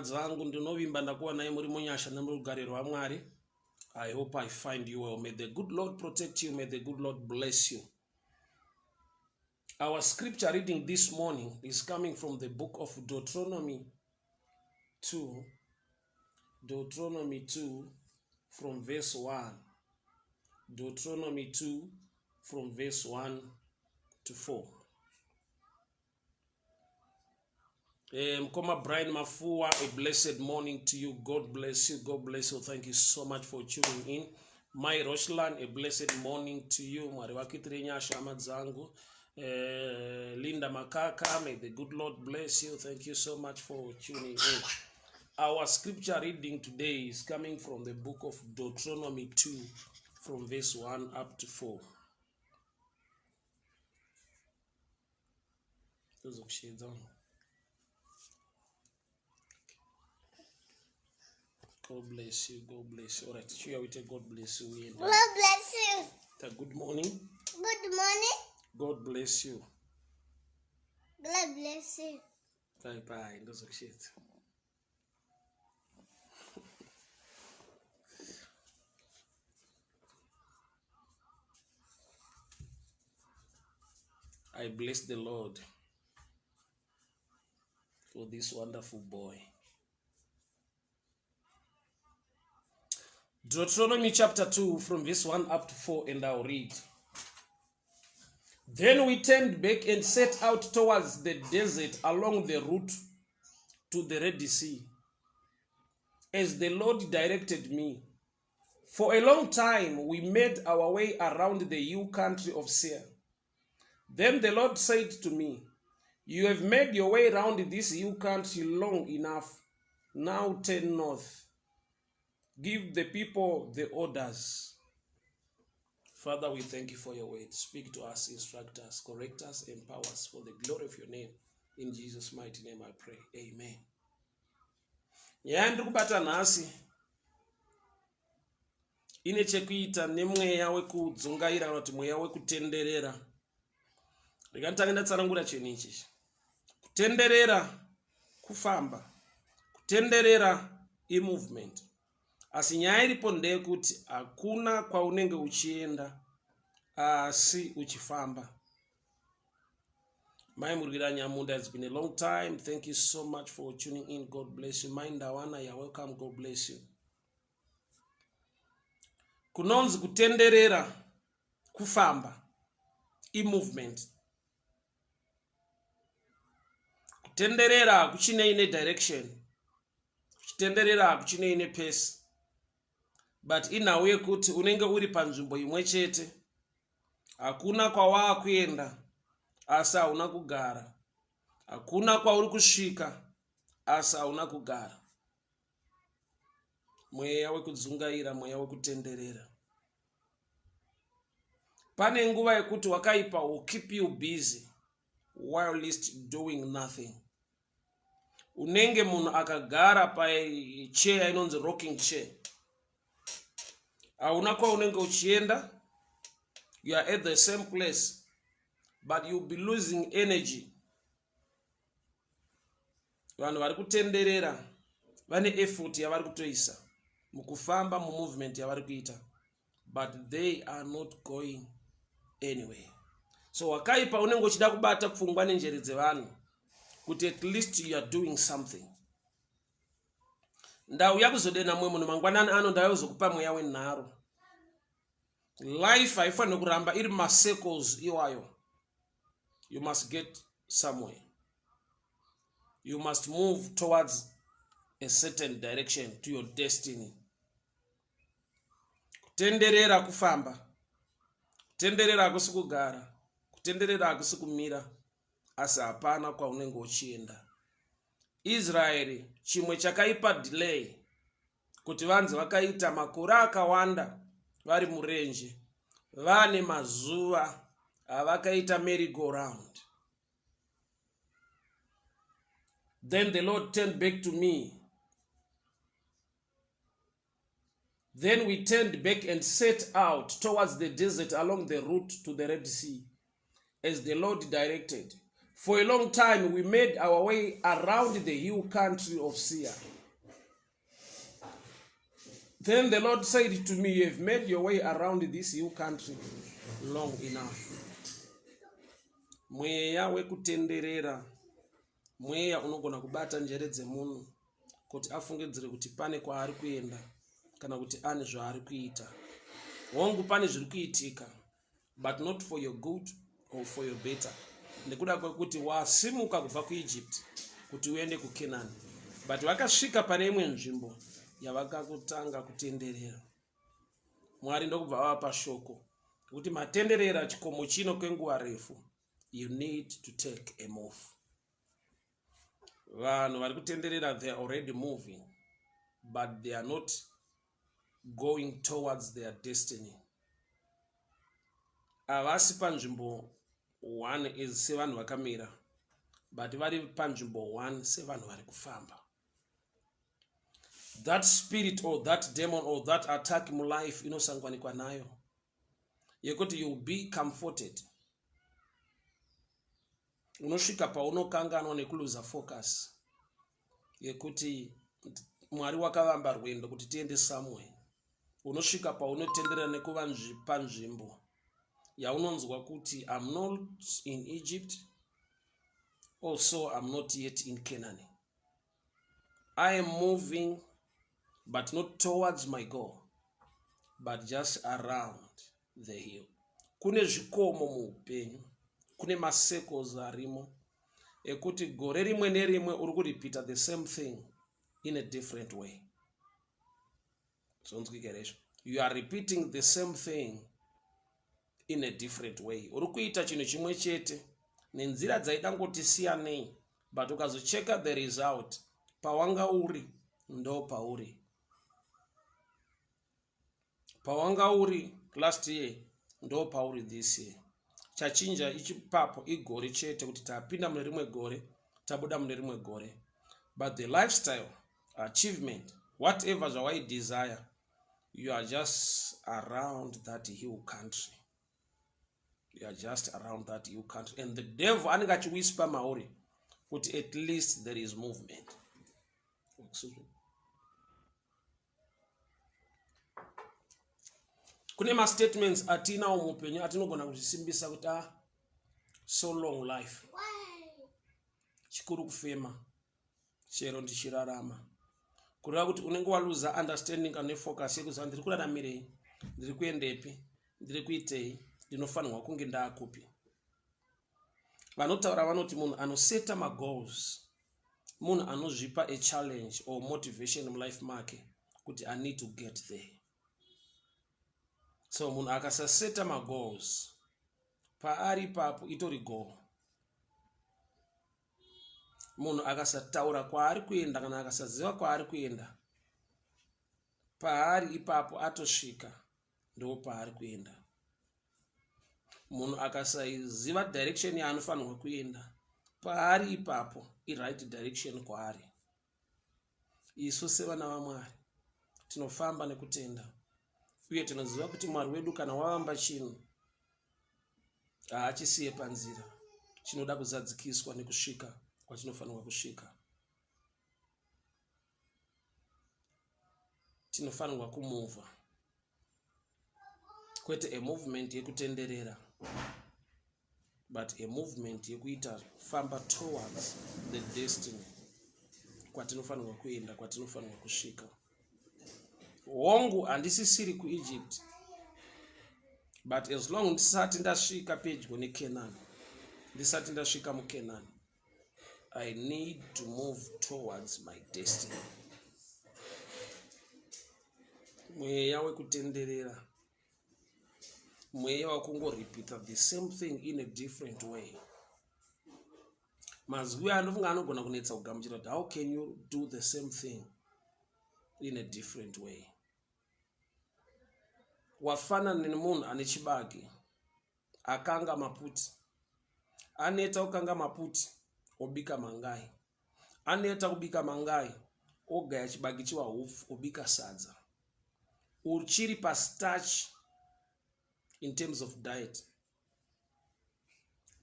dzangu ndinovimba ndakuwa naye muri munyasha nemurugare rwaMwari. I hope I find you well. May the good Lord protect you. May the good Lord bless you. Our scripture reading this morning is coming from the book of Deuteronomy 2. Deuteronomy 2 from verse 1. Deuteronomy 2 from verse 1 to 4. Mkoma Brian Mafua, a blessed morning to you. God bless you. God bless you. Thank you so much for tuning in. My Roshlan, a blessed morning to you. Mariwakitrenya Shamadzangu. Linda Makaka, may the good Lord bless you. Thank you so much for tuning in. Our scripture reading today is coming from the book of Deuteronomy 2 from verse 1 up to 4. God bless you. God bless you. All right, sure we take God bless you. God bless you. Good morning. Good morning. God bless you. God bless you. Bye bye. Those are shit. I bless the Lord for this wonderful boy. Deuteronomy chapter 2 from verse 1 up to 4, and I'll read. Then we turned back and set out towards the desert along the route to the Red Sea, as the Lord directed me. For a long time we made our way around the hill country of Seir. Then the Lord said to me, "You have made your way around this hill country long enough. Now turn north. Give the people the orders." Father, we thank you for your word. Speak to us, instruct us, correct us, empower us for the glory of your name. In Jesus' mighty name I pray. Amen. Ndiri kubata nhasi ine chekuita nemweya wekudzungaira kana kuti mweya wekutenderera. Ndikatanga ndatsanangura chinhu ichi. Kutenderera kufamba. Kutenderera movement. Asi nyaya iripo ndeyekuti hakuna kwaunenge uchienda asi uchifamba. Mai Murgira Nyamunda, it's been a long time. Thank you so much for tuning in. God bless you. Maindawana, you're welcome. God bless you. Kunonzi kutenderera kufamba movement. Kutenderera kuchine ine direction. Kutenderera kuchine ine pace. But inauye kuti unenge uri panzvimbo imwe chete. Hakuna kwawa kuenda asi hauna kugara. Hakuna kwauri kusvika asi hauna kugara. Mweya wekudzungaira, mweya wekutenderera. Pane nguva yekuti wakaipa will keep you busy while least doing nothing. Unenge munhu akagara chair inonzi rocking chair. Hauna kwa unenge uchienda. You are at the same place, but you'll be losing energy. Vanhu vari kutenderera vane effort yavari kutoisa mukufamba movement yavari kuita, but they are not going anywhere. So wakaipa unenge uchida kubata pfungwa nenjere dzevanhu kuti at least you are doing something. Ndauya kuzodena mwe munhu mangwanani ano ndauya kuzokupa mweya wenharo. Life haifaniri kuramba iri circles iwayo. You must get somewhere. You must move towards a certain direction to your destiny. Kutenderera kufamba. Kutenderera hakusi kugara. Kutenderera hakusi kumira. Asi hapana kwa unenge uchienda. Israeli chimwe chakaipa delay kuti vanzi vakaita makore akawanda vari murenje, vane mazuva avakaita merry go round. Then the Lord turned back to me. Then we turned back and set out towards the desert along the route to the Red Sea, as the Lord directed. For a long time, we made our way around the hill country of Seir. Then the Lord said to me, you have made your way around this hill country long enough. Mweya wekutenderera. Mweya unogona kubata njere dzemunhu kuti afungidzire kuti pane kwaari kuenda kana kuti ane zvaari kuita. Hongu pane zviri kuitika, but not for your good or for your better. Nekuda kwekuti wasimuka kubva kuEgypt kuti uende kuKenani, but vakasvika pane imwe nzvimbo yavakakutanga kutenderera. Mwari ndokubva avapa shoko kuti matenderera chikomo chino kwenguva refu. You need to take a move. Vanhu vari kutenderera, they are already moving, but they are not going towards their destiny. Avasi panzvimbo 1 is sevanhu vakamira, but vari panzvimbo 1 sevanhu vari kufamba. That spirit or that demon or that attack in life inosangwanikwa nayo yekuti you will be comforted. Unosvika paunokanganwa nekuluza focus yekuti Mwari wakavamba rwendo kuti tiende somewhere. Unosvika paunotenderera nekuva panzvimbo yaunonzwa kuti I'm not in Egypt, also I'm not yet in Canaan. I am moving, but not towards my goal, but just around the hill. Kune zvikomo muupenyu, kune masecles arimo ekuti gore rimwe nerimwe uri kuripita the same thing in a different way. You are repeating the same thing in a different way. Uri kuita chinhu chimwe chete nenzira dzaidangoti siyanei, but ukazocheka the result, pawanga uri ndo pauri. Pawanga uri last year ndo pauri this year. Chachinja ichipapo igore chete kuti tapinda mune rimwe gore, tabuda mune rimwe gore. But the lifestyle, achievement, whatever zvawai desire, you are just around that hill country. You are just around that hill country. And the devil anenge achiwhisper mauri kuti at least there is movement. Kune ma statements atinawo muupenyu atinogona kuzvisimbisa kuti so long life. Chikuru kufema, chero ndichirarama. Kureva kuti unenge waluza understanding and focus yekuziva ndiri kuraramirei, ndiri kuendepi, ndiri kuitei, ndinofanirwa kunge ndaakupi. Vanotaura vanoti munhu anoseta magoals, munhu anozvipa a challenge or motivation in life make kuti I need to get there. So munhu akasaseta magoals, paari papo itori goal. Munhu akasataura kwaari kuenda kana akasaziva kwaari kuenda, paari ipapo atosvika ndo paari kuenda. Munhu akasaziva direction yaanofanirwa kuenda, paari ipapo right direction kwaari. Isu sevana vaMwari tinofamba nekutenda, uye tinoziva kuti Mwari wedu kana wavamba chinhu haachisiye panzira, chinoda kuzadzikiswa nekusvika kwachinofanirwa kusvika. Tinofanirwa kumova, kwete a movement yekutenderera, but a movement yekuita famba towards the destiny kwatinofanirwa kuenda, kwatinofanirwa kusvika. Hongu handisisiri kuEgypt, but as long ndisati ndasvika pedyo neCanaan, ndisati ndasvika muCanaan, I need to move towards my destiny. Mweya wekutenderera, mweya wakungoripita the same thing in a different way. Mazwi anofunga anogona kunetsa kugamuchira kuti how can you do the same thing in a different way? Wafanana nemunhu ane chibage akanga maputi, aneta kukanga maputi obika mangai, aneta kubika mangai ogaya chibage chiwa hupfu obika sadza. Uchiri pa starch in terms of diet,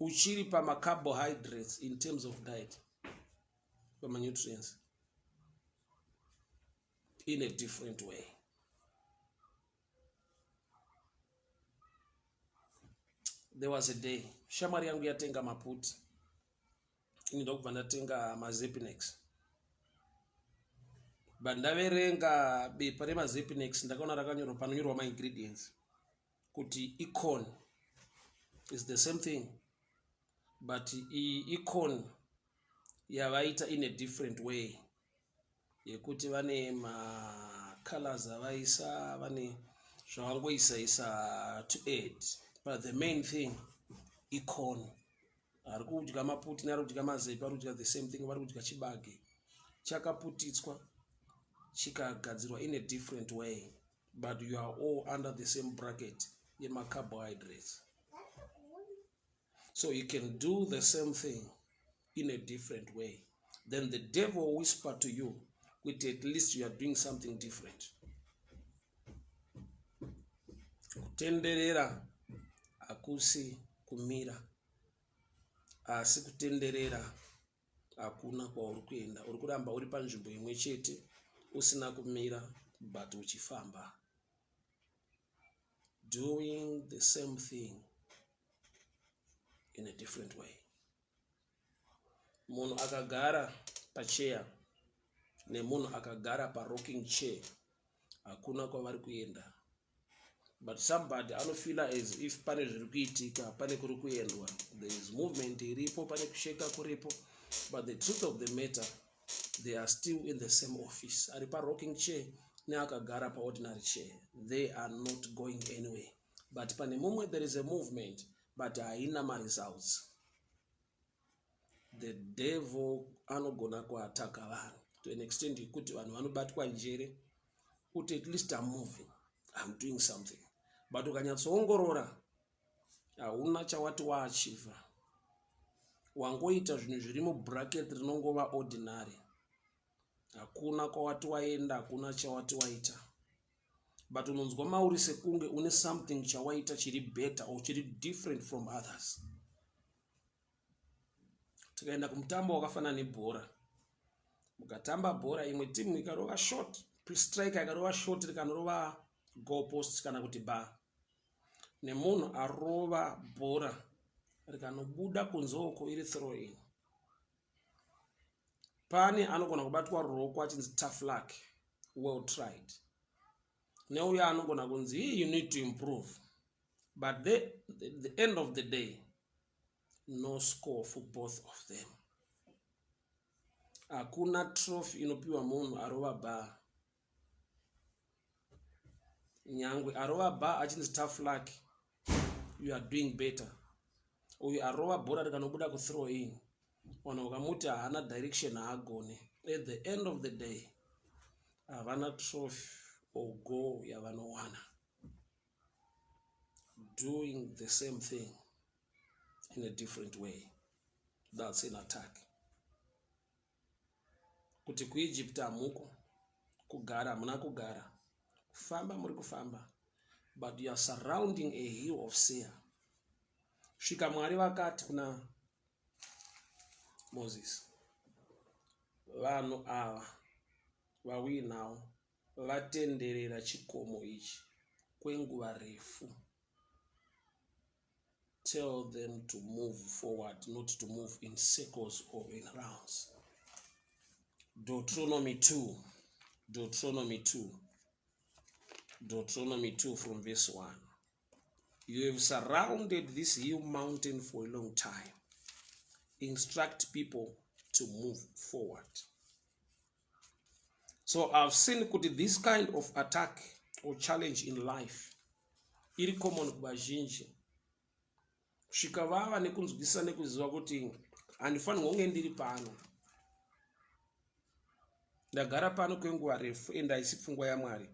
uchiri pama-carbohydrates in terms of diet, pama-nutrients, in a different way. There was a day, shamari yangu yatenga maputi, inoda kubva ndatenga mazepinex. Bandaverenga bepa remazepinex ndakaona rakanyorwa panonyorwa ma-ingredients kuti econ is the same thing, but econ yavaita in a different way, yekuti vane ma-colors avaisa, vane zvavangoisa to add, but the main thing econ. Ari kudya maputi neari kudya mazepi, ari kudya the same thing, vari kudya chibage chakaputitswa chikagadzirwa in a different way, but you are all under the same bracket yema-carbohydrates. So you can do the same thing in a different way. Then the devil will whisper to you, with at least you are doing something different. Kutenderera akusi kumira, asi kutenderera hakuna kwauri kuenda. Uri kuramba uri panzvimbo imwe chete usina kumira, but uchifamba, doing the same thing in a different way. Munhu akagara pachair nemunhu akagara parocking chair hakuna kwavari kuenda, but somebody anofeel as if pane zviri kuitika, pane kuri kuendwa, there is movement iripo, pane kusheka kuripo, but the truth of the matter, they are still in the same office. Ari parocking chair neakagara paordinary chair, they are not going anywhere. But pane mumwe there is a movement, but haina ma-results. The devil anogona kuataka vanhu to an extent yekuti vanhu vanobatwa njere kuti at least I'm moving, I'm doing something, but ukanyatsoongorora hauna chawati waachiva, wangoita zvinhu zviri mubracket rinongova ordinary, hakuna kwawati waenda, hakuna chawati waita, but unonzwa mauri sekunge une something chawaita chiri better or chiri different from others. Tikaenda kumutambo wakafanana nebhora, mukatamba bhora, imwe timu ikarova short, striker ikarova short rikanorova goal post kana kuti bar, nemunhu arova bhora rikanobuda kunzoko iri throw in, pane anogona kubatwa ruoko achinzi tough luck, well tried, neuyo anogona kunzi you need to improve, but the end of the day, no score for both of them. Hakuna trophy inopiwa munhu arova bar. Nyangwe arova bar achinzi tough luck, you are doing better. Uyu arova bhora rikanobuda ku throw in, vanhu vakamuti haana direction haagone, at the end of the day havana trophy or goal yavanowana. Doing the same thing in a different way, that's an attack. Kuti kuEgypt hamuko, kugara hamuna kugara, kufamba muri kufamba, but you are surrounding a hill of seer. Svika Mwari vakati kuna Moses, vanhu ava vawinawo vatenderera chikomo ichi kwenguva refu. Tell them to move forward, not to move in circles or in rounds. Deuteronomy 2 from verse 1. You have surrounded this hill mountain for a long time. Instruct people to move forward. So I've seen this kind of attack or challenge in life iri common kubazhinji. Kusvika vava nekunzwisisa nekuziva kuti handifanirwa kunge ndiri pano, ndagara pano kwenguva refu ende haisi pfungwa yaMwari.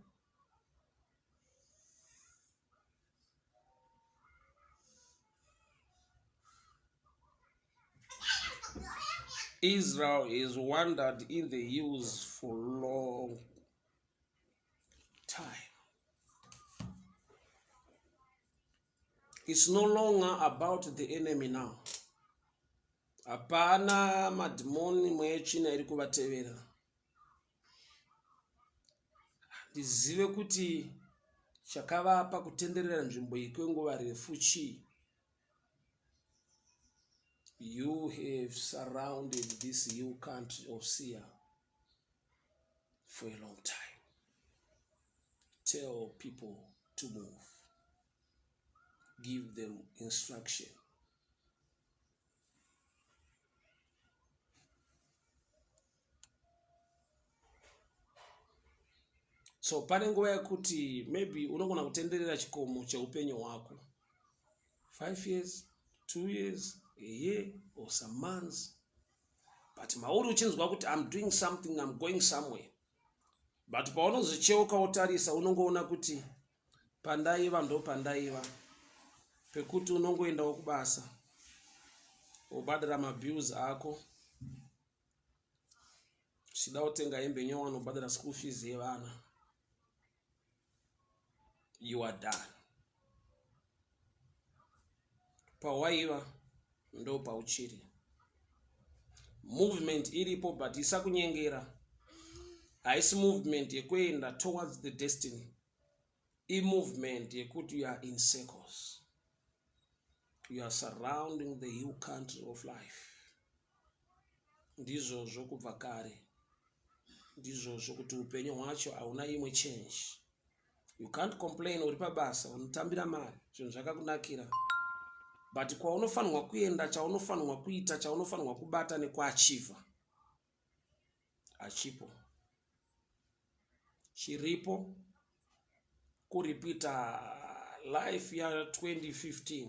Israel has wandered in the hills for a long time. It's no longer about the enemy now. Hapana madhimoni mwechina iri kuvatevera. Ndizive kuti chakavapa kutenderera nzvimbo iyi kwenguva refu chii. You have surrounded this hill country of Sia for a long time. Tell people to move. Give them instruction. So pane nguva yekuti maybe unogona kutenderera chikomo cheupenyu hwako 5 years, 2 years, a year or some months. But mauri uchinzwa kuti I'm doing something, I'm going somewhere. But paunozocheuka utarisa unongoona kuti pandaiva ndo pandaiva. Pekuti unongoendawo kubasa. Ubadira mabills ako. Shida utenga hembe nyowano ubadira school fees yevana. You are done. Pawaiva ndo pauchiri. Movement iripo but isakunyengera. Haisi movement yekuenda towards the destiny. Movement yekuti you are in circles. You are surrounding the hill country of life. Ndizvo zvokubva kare. Ndizvo zvokuti upenyu hwacho hauna imwe change. You can't complain uri pabasa unotambira mari zvinhu zvakakunakira. But kwaunofanirwa kuenda, chaunofanirwa kuita, chaunofanirwa kubata nekuachiva achipo. Chiripo kuripita life ya 2015,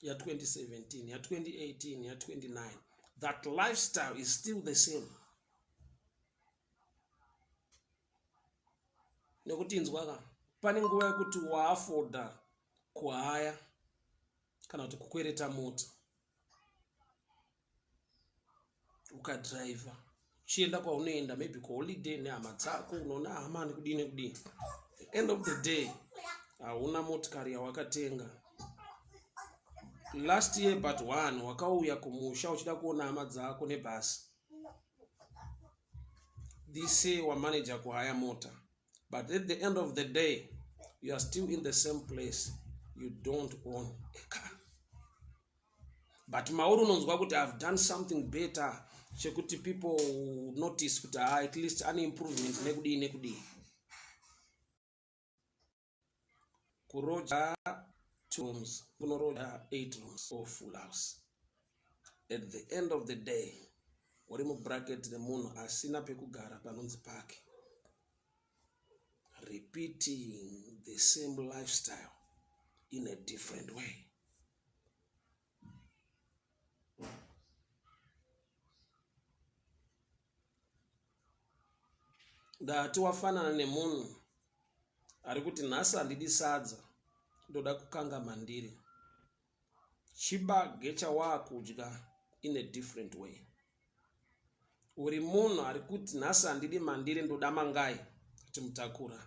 ya 2017, ya 2018, ya 29. That lifestyle is still the same. Nekuti inzwaka pane nguva yekuti waafoda kuhaya kana kuti kukwereta mota ukadriver uchienda kwaunoenda maybe kuholiday nehama dzako unoona hamani kudini kudini. End of the day hauna motikari yawakatenga. Last year but one wakauya kumusha uchida kuona hama dzako nebhasi. This year wamanager kuhaya mota. But at the end of the day, you are still in the same place. You don't own a car. But mauru nonzwa kuti I've done something better. Chekuti people notice kuti at least an improvement nekudi. Kuroja 2 rooms, kunoroja 8 rooms or full house. At the end of the day, warimu bracket the munhu asina pekugara panonzi pake. Repeating the same lifestyle in a different way. Ndati wafanana nemunhu ari kuti nhasi handidi sadza ndoda kukanga mandiri. Chibage chawakudya in a different way. Uri munhu ari kuti nhasi handidi mandiri ndoda mangai kuti mutakura.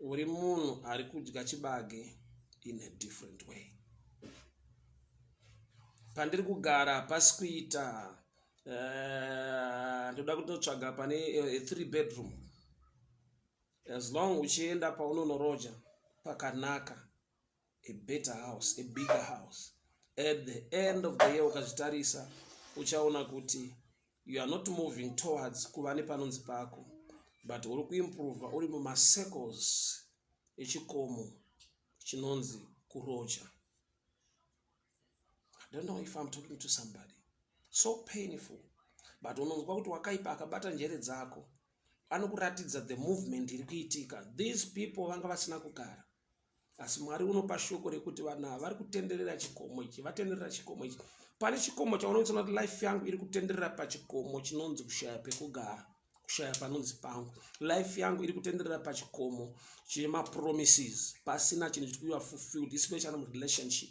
Uri munhu ari kudya chibage in a different way. Pandiri kugara pasi kuita ndoda kutotsvaga pane a 3 bedroom. As long uchienda paunonoroja pakanaka, a better house, a bigger house. At the end of the year ukazitarisa uchaona kuti you are not moving towards kuva nepanonzi pako, but uri kuimprove uri muma circles echikomo chinonzi kuroja. I don't know if I'm talking to somebody. So painful. But unonzwa kuti wakaipa akabata njere dzako anokuratidza the movement iri kuitika. These people vanga vasina kugara. Asi Mwari unopa shoko rekuti vana vari kutenderera chikomo ichi, vatenderera chikomo ichi. Pane chikomo chaunoona kuti life yangu iri kutenderera pachikomo chinonzi kushaya pekugara, kushaya panonzi pangu. Life yangu iri kutenderera pachikomo chema promises, pasina chinhu chiri kuva fulfilled, especially in relationship.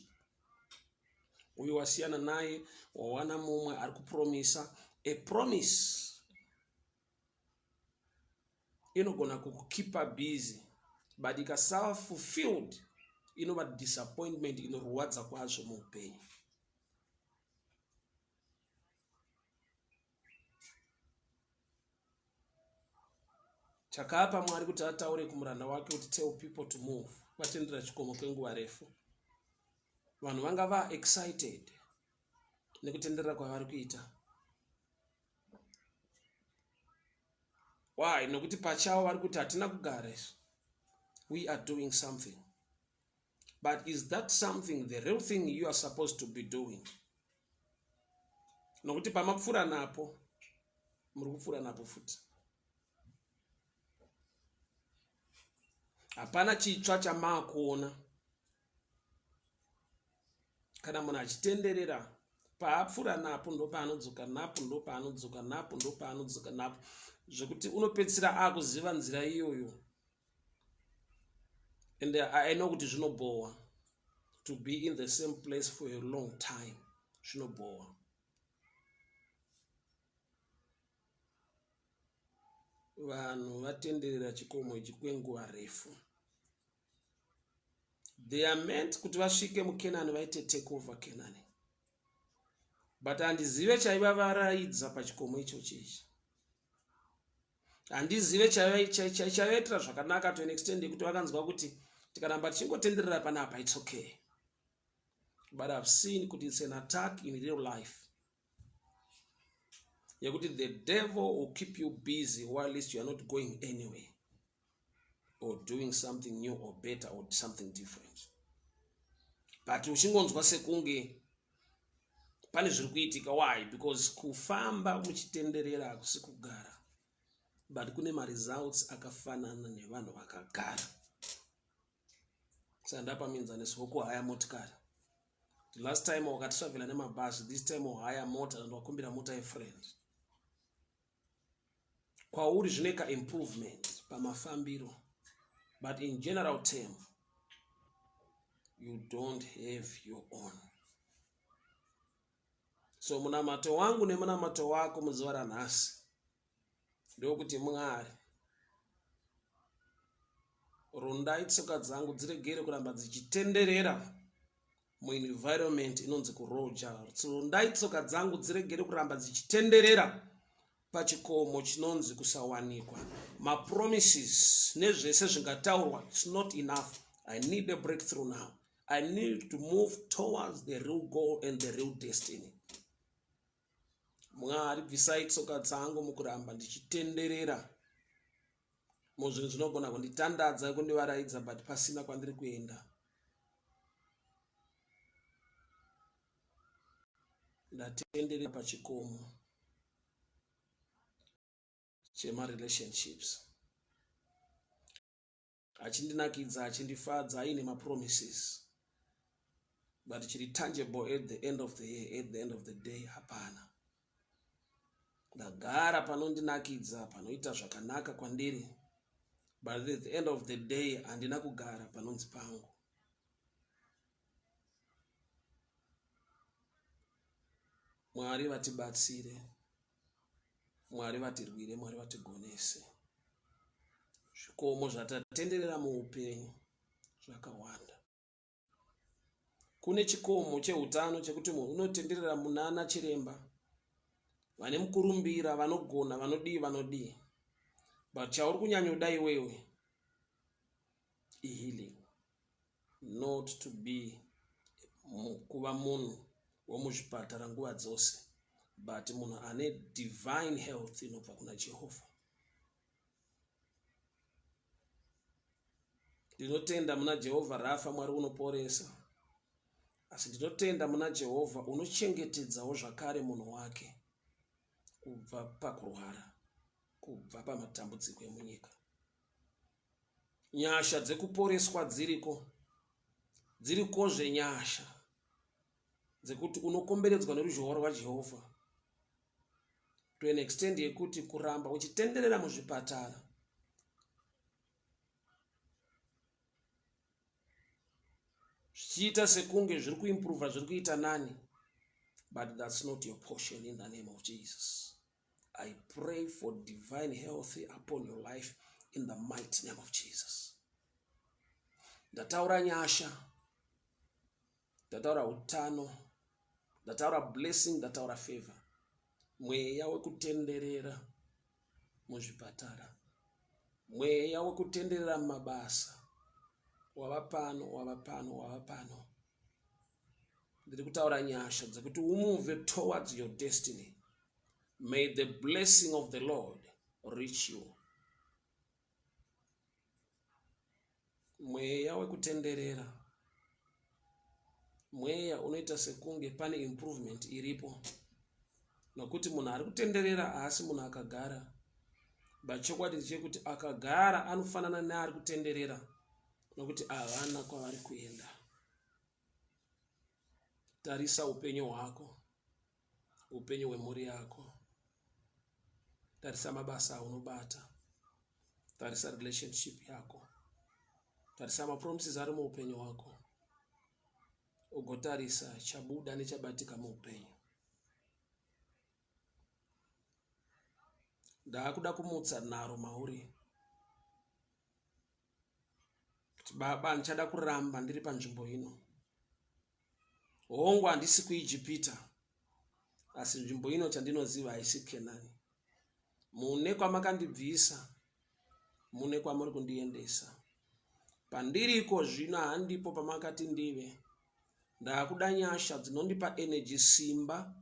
Uyo wasiyana naye wawana mumwe ari kupromisa a promise inogona kukukeepa busy, but ikasava fulfilled inova disappointment inorwadza kwazvo muupenyu. Chakapa Mwari kuti ataure kumuranda wake kuti tell people to move. Vatendera chikomo kwenguva refu. Vanhu vanga va excited nekutenderera kwavari kuita. Why? Nokuti pachavo vari kuti hatina kugara. We are doing something. But is that something the real thing you are supposed to be doing? Nokuti pamapfuura napo, muri kupfuura napo futi. Hapana chitsva chamakuona. Kana munhu achitenderera, paapfuura napo ndo paanodzoka napo, ndo paanodzoka napo, ndo paanodzoka napo. Zvekuti unopedzisira akuziva nzira iyoyo. And I know kuti zvinobowa. To be in the same place for a long time. Zvinobowa. Vanhu vatenderera chikomo ichi kwenguva refu. They are meant kuti vasvike muKenani vaite take over Kenani. But handizive chaivavaraidza pachikomo ichochi ichi. Handizive chaivaitira zvakanaka to an extent yekuti vakanzwa kuti tikaramba tichingotenderera panapa, it's okay. But I've seen kuti it's an attack in real life. Yekuti the devil will keep you busy while you are not going anywhere. Or doing something new or better or something different. But uchingonzwa sekunge pane zviri kuitika. Why? Because kufamba muchitenderera hakusi kugara. But kune results akafanana nevanhu vakagara. Sandapa means aneswoko haya motikari. The last time wakatravela nemabhazi, this time haya mota and wakumbira mota a friend. Kwauri zvineka improvement pamafambiro. But in general term, you don't have your own. So munamato wangu nemunamato wako muzuva ranhasi ndokuti Mwari, rondai tsoka dzangu dziregere kuramba dzichitenderera muenvironment inonzi kuroja. Rondai tsoka dzangu dziregere kuramba dzichitenderera pachikomo chinonzi kusawanikwa. Mapromises nezvese zvingataurwa, it's not enough. I need a breakthrough now. I need to move towards the real goal and the real destiny. Mwari, bvisai tsoka dzangu mukuramba ndichitenderera muzvinhu zvinogona kunditandadza kundivaraidza but pasina kwandiri kuenda. Ndatenderera pachikomo chemarelationships. Achindinakidza, achindifadza, aine mapromises. But chiri tangible at the end of the year, at the end of the day, hapana. Ndagara panondinakidza, panoita zvakanaka kwandiri. But at the end of the day, handina kugara panonzi pangu. Mwari vatibatsire. Mwari vatirwire, Mwari vatigonese. Zvikomo zvatatenderera muupenyu zvakawanda. Kune chikomo cheutano chekuti munhu unotenderera munana chiremba, vane mukurumbira, vanogona, vanodii. But chauri kunyanyoda iwewe healing, not to be kuva munhu womuzvipatara nguva dzose, but munhu ane divine health inobva kuna Jehovha. Ndinotenda muna Jehovha Rafa, Mwari unoporesa. Asi ndinotenda muna Jehovha unochengetedzawo zvakare munhu wake kubva pakurwara, kubva pamatambudziko emunyika. Nyasha dzekuporeswa dziriko zvenyasha dzekuti unokomberedzwa neruzhowa rwaJehovha to an extent yekuti kuramba uchitenderera muzvipatara zvichiita sekunge zviri kuimprova, zviri kuita nani. But that's not your portion in the name of Jesus. I pray for divine health upon your life in the mighty name of Jesus. ndataura nyasha, ndataura utano, ndataura blessing, ndataura favor. Mweya wekutenderera muzvipatara, mweya wekutenderera mumabasa, wava pano. Ndiri kutaura nyasha dzekuti umove towards your destiny. May the blessing of the Lord reach you. Mweya wekutenderera, mweya unoita sekunge pane improvement iripo. Nokuti munhu ari kutenderera asi munhu akagara. Bachokwadi ndechekuti akagara anofanana neari kutenderera, nokuti havana kwavari kuenda. Tarisa upenyu hwako, upenyu hwemhuri yako. Tarisa mabasa aunobata. Tarisa relationship yako. Tarisa mapromises ari muupenyu hwako. Ugotarisa chabuda nechabatika muupenyu. Ndaakuda kumutsa nharo mauri. Kuti baba ndichada kuramba ndiri panzvimbo ino. Hongu handisi kuIjipita, asi nzvimbo ino chandinoziva haisi Kenani. Mune kwamakandibvisa, mune kwamuri kundiendesa. Pandiriko zvino handipo pamakati ndive. Ndaakuda nyasha dzinondipa energy, simba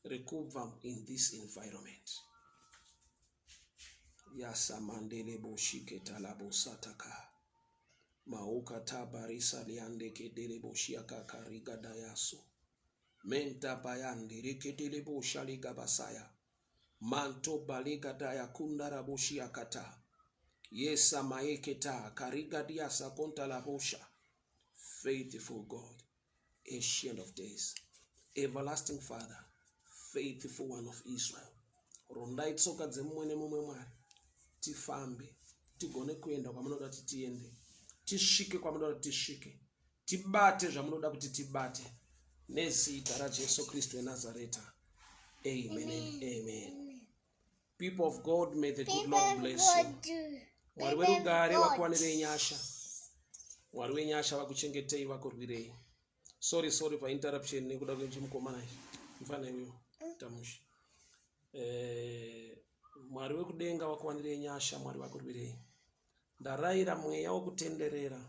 rekubva in this environment. Yasamandele boshike talabo sataka. Mauka tabarisa liandeke dele boshiaka kariga dayaso. Menta bayandi riketele boshaliga basaya. Manto baliga daya kundara boshiakata. Yesa maeketa kariga diasa konta la bosha. Faithful God, Ancient of Days, Everlasting Father, Faithful One of Israel. Rondai tsoka dzemumwe nemumwe Mwari. Tifambe, tigone kuenda kwamunoda kuti tiende. Tisvike kwamunoda kuti tisvike. Tibate zvamunoda kuti tibate. Nezita raJesu Kristu weNazareta. Amen and amen. People of God, may the good Lord bless you. Mwari werugare vakuwanirei nyasha. Mwari wenyasha vakuchengetei vakurwirei. Sorry for interruption nekuda kwechimukomana ichi. Mfana iwe tamushi. Mwari wekudenga vakuwanirei nyasha, Mwari vakurwirei. Ndarayira mweya wekutenderera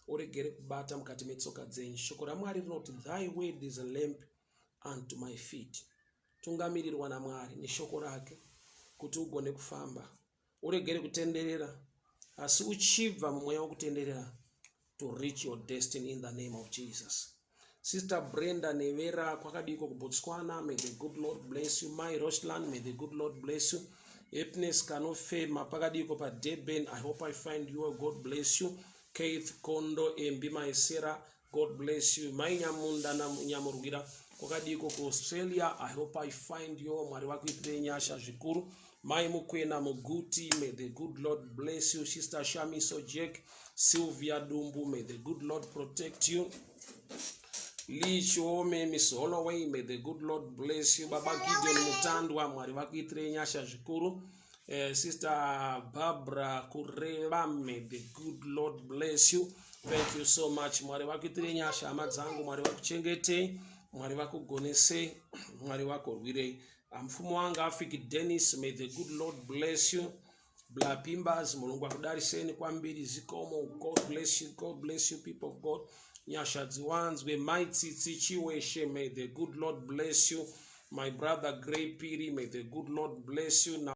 uregere kubata mukati metsoka dzenyu. Shoko raMwari rinoti, thy word is a lamp unto my feet. Tungamirirwa naMwari neshoko rake kuti ugone kufamba. Uregere kutenderera, asi uchibva mumweya wekutenderera, to reach your destiny in the name of Jesus. Sister Brenda Nevera kwakadiko kuBotswana, may the good Lord bless you. My Roshland, may the good Lord bless you. Happiness Kanofe mapakadiko pa Deben, I hope I find you. God bless you. Keith Kondo Mbima Esera, God bless you. My Nyamunda na Nyamurugira kwakadiko ku Australia, I hope I find you. Mwari wakuitire nyasha zvikuru. My Mukwena Muguti, may the good Lord bless you. Sister Shami Sojek, Sylvia Dumbu, may the good Lord protect you. Lee Shome Miss Holloway, may the good Lord bless you. Baba Gideon Mutandwa, Mwari wakuitire nyasha zvikuru. Sister Barbara Kureva, may the good Lord bless you. Thank you so much. Mwari wakuitire nyasha amadzangu, Mwari wakuchengete, Mwari wakugonese, Mwari wakurwirei. Mfumo wanga Afiki Dennis, may the good Lord bless you. Blapimbas, Mulungu akudariseni kwambiri zikomo. God bless you people of God. Nyasha dziwans we mighty Chiweshe, may the good Lord bless you. My brother Gray Piri, may the good Lord bless you. Now